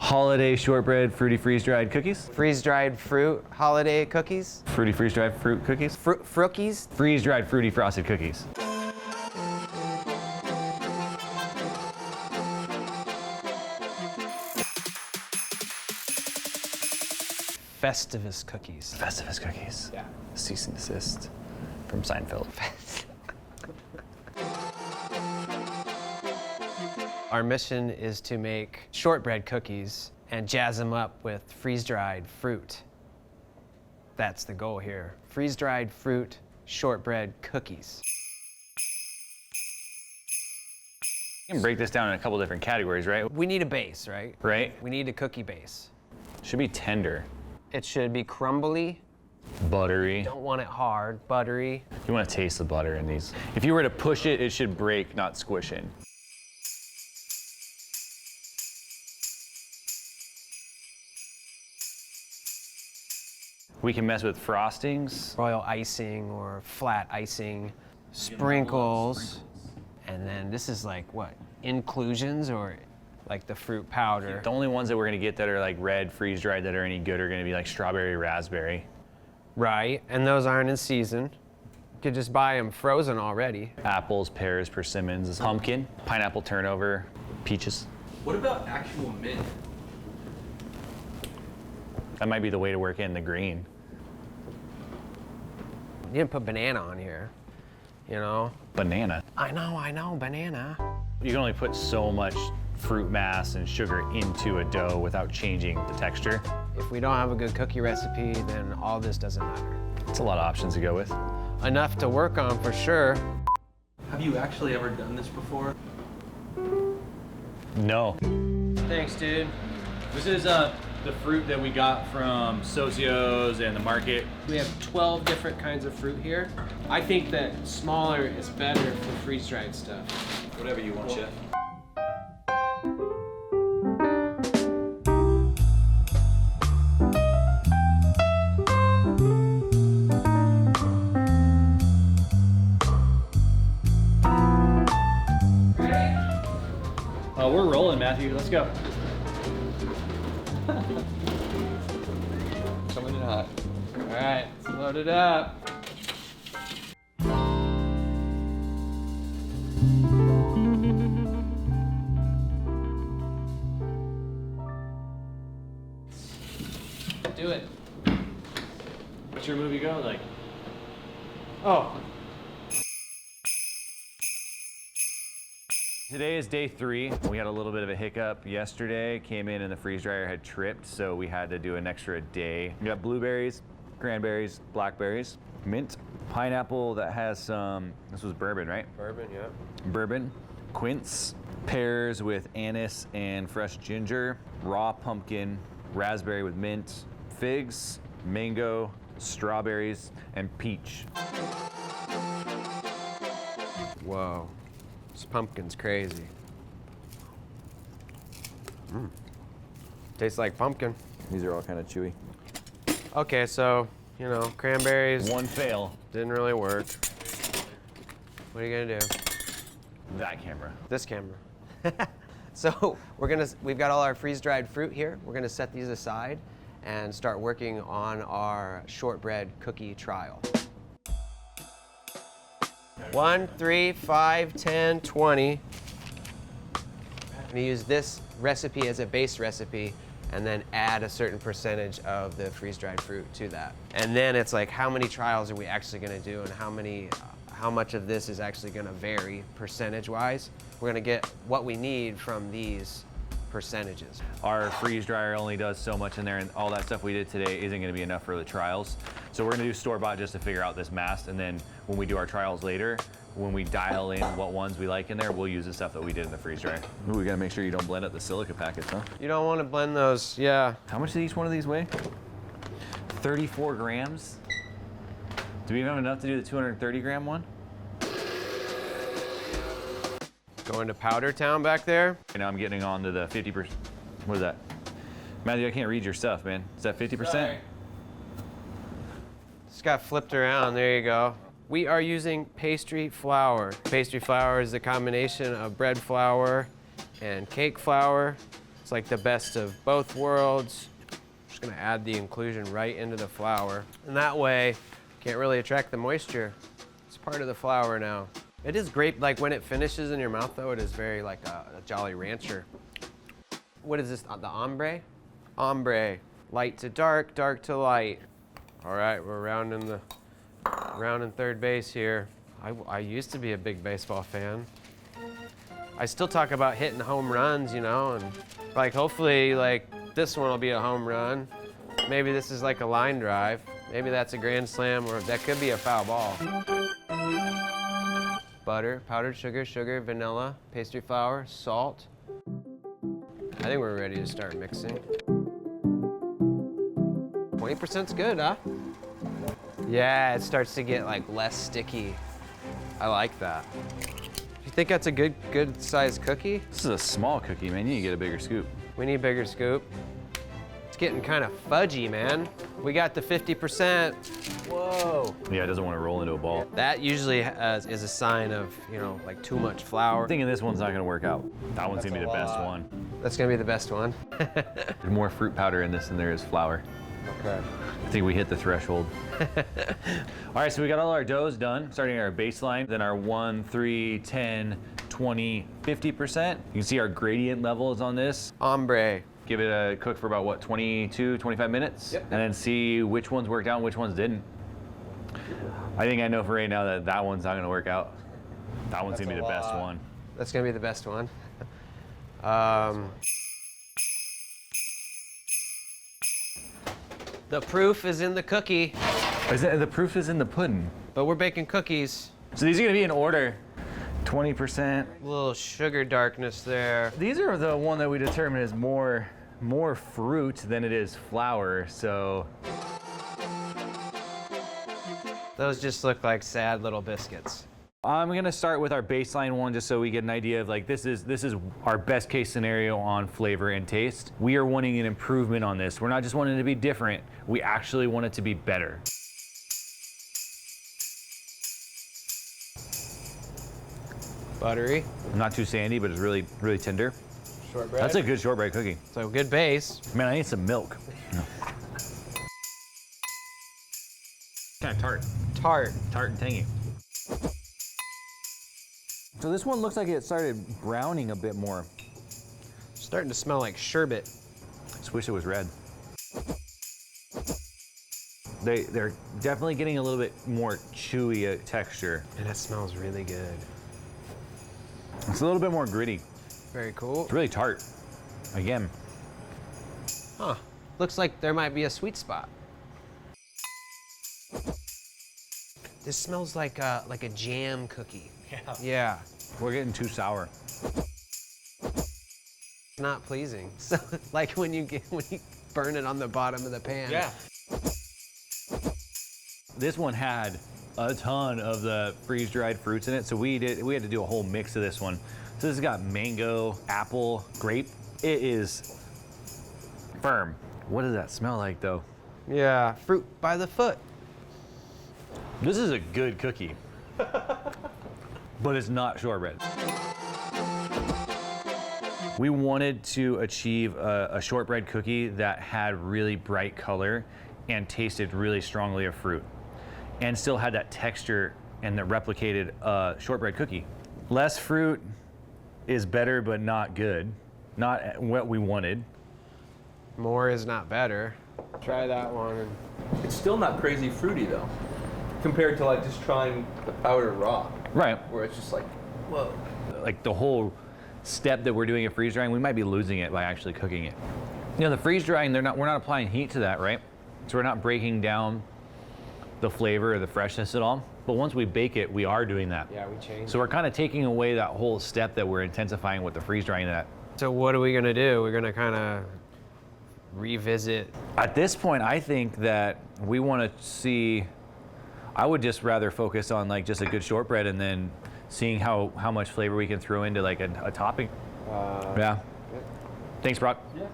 Holiday shortbread fruity freeze-dried cookies. Freeze-dried fruit holiday cookies. Fruity freeze-dried fruit cookies. Frookies. Freeze-dried fruity frosted cookies. Festivus cookies. Festivus cookies. Yeah. Cease and desist from Seinfeld. Our mission is to make shortbread cookies and jazz them up with freeze-dried fruit. That's the goal here. Freeze-dried fruit shortbread cookies. You can break this down in a couple different categories, right? We need a base, right? Right? We need a cookie base. Should be tender. It should be crumbly. Buttery. Don't want it hard, buttery. You want to taste the butter in these. If you were to push it, it should break, not squish in. We can mess with frostings. Royal icing or flat icing, sprinkles. And then this is like what? Inclusions or like the fruit powder? The only ones that we're gonna get that are like red, freeze-dried that are any good are gonna be like strawberry, raspberry. Right, and those aren't in season. You could just buy them frozen already. Apples, pears, persimmons, pumpkin, pineapple turnover, peaches. What about actual mint? That might be the way to work in the green. You didn't put banana on here, you know? Banana. I know, banana. You can only put so much fruit mass and sugar into a dough without changing the texture. If we don't have a good cookie recipe, then all this doesn't matter. It's a lot of options to go with. Enough to work on for sure. Have you actually ever done this before? No. Thanks, dude. This is the fruit that we got from Socios and the market. We have 12 different kinds of fruit here. I think that smaller is better for freeze-dried stuff. Whatever you want, chef. We're rolling, Matthew. Let's go. Coming in hot. All right, let's load it up. Do it. What's your movie go like? Oh. Today is day 3. We had a little bit of a hiccup yesterday. Came in and the freeze dryer had tripped, so we had to do an extra day. We got blueberries, cranberries, blackberries, mint, pineapple that has some, this was bourbon, right? Bourbon, yeah. Bourbon, quince, pears with anise and fresh ginger, raw pumpkin, raspberry with mint, figs, mango, strawberries, and peach. Whoa. This pumpkin's crazy. Tastes like pumpkin. These are all kind of chewy. Okay, so, you know, cranberries One fail. didn't really work. What are you gonna do? That camera. This camera. So we've got all our freeze-dried fruit here. We're gonna set these aside and start working on our shortbread cookie trial. 1, 3, 5, 10, 20. I'm gonna use this recipe as a base recipe and then add a certain percentage of the freeze-dried fruit to that. And then it's like, how many trials are we actually gonna do and how much of this is actually gonna vary percentage-wise? We're gonna get what we need from these percentages. Our freeze dryer only does so much in there, and all that stuff we did today isn't going to be enough for the trials. So we're going to do store-bought just to figure out this mass, and then when we do our trials later, when we dial in what ones we like in there, we'll use the stuff that we did in the freeze dryer. Ooh, we got to make sure you don't blend up the silica packets, huh? You don't want to blend those, yeah. How much did each one of these weigh? 34 grams? Do we even have enough to do the 230 gram one? Going to Powder Town back there. And now I'm getting on to the 50%. What is that? Matthew, I can't read your stuff, man. Is that 50%? Sorry. Just got flipped around, there you go. We are using pastry flour. Pastry flour is a combination of bread flour and cake flour. It's like the best of both worlds. Just gonna add the inclusion right into the flour. And that way, can't really attract the moisture. It's part of the flour now. It is great, like when it finishes in your mouth though, it is very like a Jolly Rancher. What is this, the ombre? Ombre, light to dark, dark to light. All right, we're rounding third base here. I used to be a big baseball fan. I still talk about hitting home runs, you know, and like hopefully like this one will be a home run. Maybe this is like a line drive. Maybe that's a grand slam, or that could be a foul ball. Butter, powdered sugar, vanilla, pastry flour, salt. I think we're ready to start mixing. 20%'s good, huh? Yeah, it starts to get like less sticky. I like that. You think that's a good sized cookie? This is a small cookie, man. You need to get a bigger scoop. We need a bigger scoop. It's getting kind of fudgy, man. We got the 50%. Whoa. Yeah, it doesn't want to roll into a ball. That usually is a sign of, you know, like too much flour. I'm thinking this one's not gonna work out. That one's gonna be the best one. That's gonna be the best one. There's more fruit powder in this than there is flour. Okay. I think we hit the threshold. All right, so we got all our doughs done, starting our baseline, then our 1, 3, 10, 20, 50%. You can see our gradient levels on this. Ombre. Give it a cook for about, what, 22, 25 minutes? Yep. And then see which ones worked out and which ones didn't. I think I know for right now that that one's not gonna work out. That one's gonna be the best one. That's gonna be the best one. The proof is in the cookie, The proof is in the pudding. but we're baking cookies. So these are gonna be in order. 20%. A little sugar darkness there. These are the one that we determined is more fruit than it is flour, so. Those just look like sad little biscuits. I'm gonna start with our baseline one just so we get an idea of like, this is our best case scenario on flavor and taste. We are wanting an improvement on this. We're not just wanting it to be different, we actually want it to be better. Buttery. Not too sandy, but it's really, really tender. Shortbread. That's a good shortbread cookie. So good base. Man, I need some milk. Kind of tart. Tart. And tangy. So this one looks like it started browning a bit more. Starting to smell like sherbet. Just wish it was red. They're definitely getting a little bit more chewy texture. And it smells really good. It's a little bit more gritty. Very cool. It's really tart. Again. Huh. Looks like there might be a sweet spot. This smells like a jam cookie. Yeah. We're getting too sour. Not pleasing. So like when you burn it on the bottom of the pan. Yeah. This one had a ton of the freeze-dried fruits in it, so we had to do a whole mix of this one. So this has got mango, apple, grape. It is firm. What does that smell like though? Yeah. Fruit by the foot. This is a good cookie, but it's not shortbread. We wanted to achieve a shortbread cookie that had really bright color and tasted really strongly of fruit, and still had that texture and that replicated a shortbread cookie. Less fruit is better, but not good. Not what we wanted. More is not better. Try that one. It's still not crazy fruity though, compared to like just trying the powder raw, Right. where it's just like, whoa. Like the whole step that we're doing at freeze drying, we might be losing it by actually cooking it. You know, the freeze drying, we're not applying heat to that, right? So we're not breaking down the flavor or the freshness at all. But once we bake it, we are doing that. Yeah, we changed. So we're kind of taking away that whole step that we're intensifying with the freeze drying that. So what are we gonna do? We're gonna kind of revisit. At this point, I think that we want to see, I would just rather focus on like just a good shortbread and then seeing how much flavor we can throw into like a topping. Yeah. Thanks, Brock. Yeah.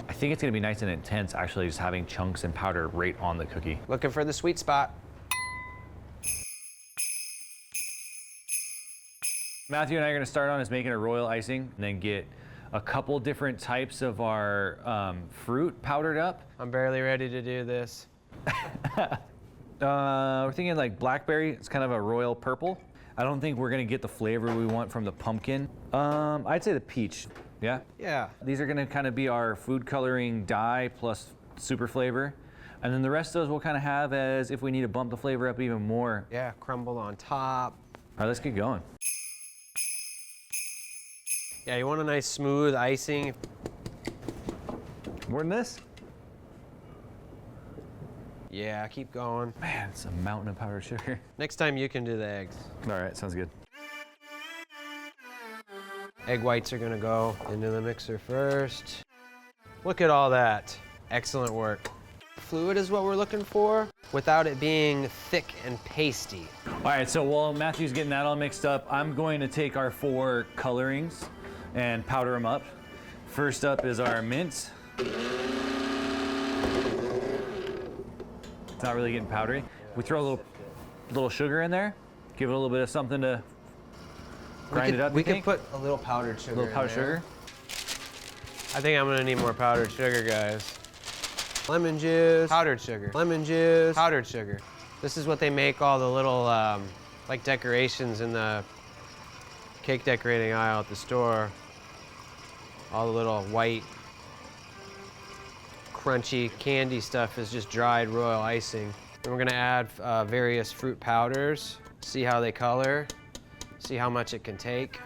I think it's gonna be nice and intense actually just having chunks and powder right on the cookie. Looking for the sweet spot. Matthew and I are gonna start on is making a royal icing and then get a couple different types of our fruit powdered up. I'm barely ready to do this. We're thinking like blackberry. It's kind of a royal purple. I don't think we're gonna get the flavor we want from the pumpkin. I'd say the peach. Yeah? Yeah. These are gonna kind of be our food coloring dye plus super flavor. And then the rest of those we'll kind of have as if we need to bump the flavor up even more. Yeah, crumble on top. All right, let's get going. Yeah, you want a nice smooth icing. More than this? Yeah, keep going. Man, it's a mountain of powdered sugar. Next time you can do the eggs. All right, sounds good. Egg whites are gonna go into the mixer first. Look at all that. Excellent work. Fluid is what we're looking for without it being thick and pasty. All right, so while Matthew's getting that all mixed up, I'm going to take our 4 colorings and powder them up. First up is our mint. It's not really getting powdery. We throw a little sugar in there, give it a little bit of something to grind it up. We could put a little powdered sugar. A little powdered sugar. I think I'm gonna need more powdered sugar, guys. Lemon juice, powdered sugar. Lemon juice, powdered sugar. This is what they make all the little like decorations in the cake decorating aisle at the store. All the little white, crunchy candy stuff is just dried royal icing. And we're gonna add various fruit powders, see how they color, see how much it can take.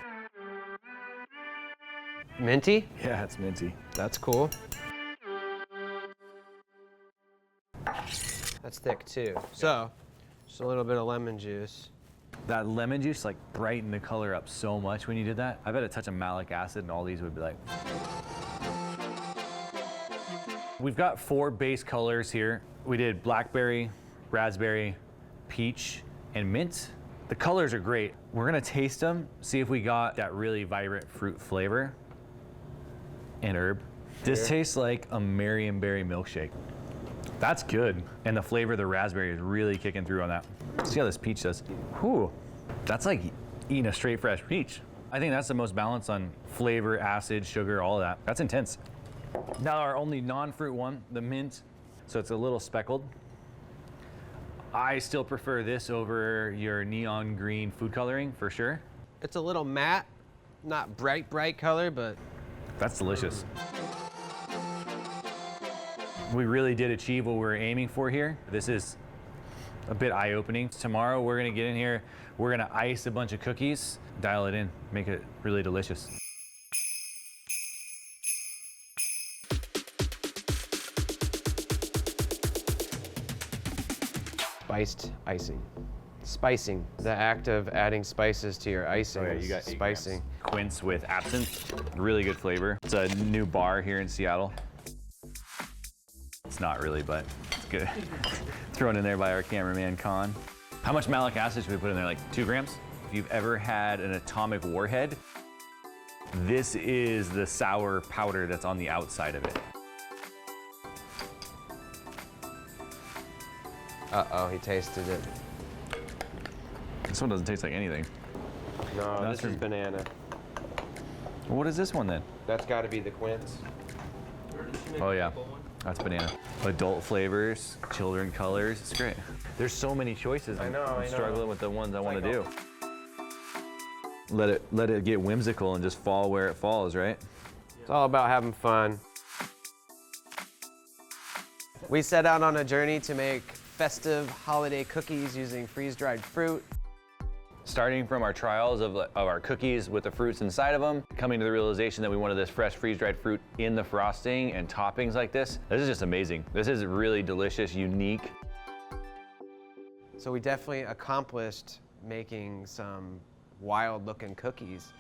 Minty? Yeah, it's minty. That's cool. That's thick too. So, just a little bit of lemon juice. That lemon juice like brightened the color up so much when you did that. I bet a touch of malic acid and all these would be like. We've got 4 base colors here. We did blackberry, raspberry, peach, and mint. The colors are great. We're gonna taste them, see if we got that really vibrant fruit flavor and herb. This tastes like a Marionberry milkshake. That's good. And the flavor of the raspberry is really kicking through on that. See how this peach does. Whew, that's like eating a straight fresh peach. I think that's the most balance on flavor, acid, sugar, all of that. That's intense. Now our only non-fruit one, the mint. So it's a little speckled. I still prefer this over your neon green food coloring for sure. It's a little matte, not bright color, but That's delicious. We really did achieve what we were aiming for here. This is a bit eye-opening. Tomorrow we're gonna get in here, we're gonna ice a bunch of cookies, dial it in, make it really delicious. spiced icing. Spicing, the act of adding spices to your icing. Oh yeah, is you got 8 spicing. grams. Quince with absinthe, really good flavor. It's a new bar here in Seattle. It's not really, but it's good. Thrown in there by our cameraman, Con. How much malic acid should we put in there? Like 2 grams? If you've ever had an atomic warhead, this is the sour powder that's on the outside of it. Uh-oh, he tasted it. This one doesn't taste like anything. No, That's this is banana. What is this one then? That's got to be the quince. Oh yeah, that's banana. Adult flavors, children colors, it's great. There's so many choices. I know. I'm struggling with the ones I want to like do. Let it get whimsical and just fall where it falls, right? It's all about having fun. We set out on a journey to make festive holiday cookies using freeze-dried fruit. Starting from our trials of our cookies with the fruits inside of them, coming to the realization that we wanted this fresh freeze-dried fruit in the frosting and toppings like this. This is just amazing. This is really delicious, unique. So we definitely accomplished making some wild-looking cookies.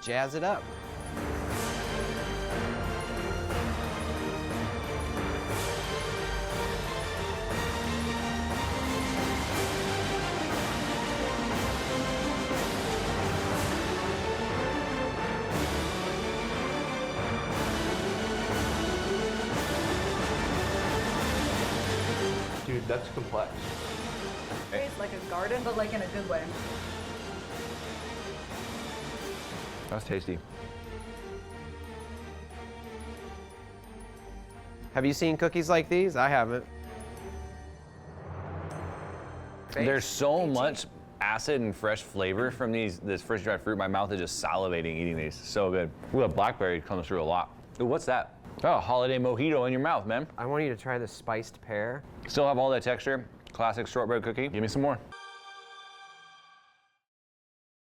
Jazz it up. Dude, that's complex. It's like a garden, but like in a good way. That's tasty. Have you seen cookies like these? I haven't. There's so much acid and fresh flavor from this fresh dried fruit. My mouth is just salivating eating these. So good. Ooh, that blackberry comes through a lot. Ooh, what's that? Oh, holiday mojito in your mouth, man. I want you to try the spiced pear. Still have all that texture. Classic shortbread cookie. Give me some more.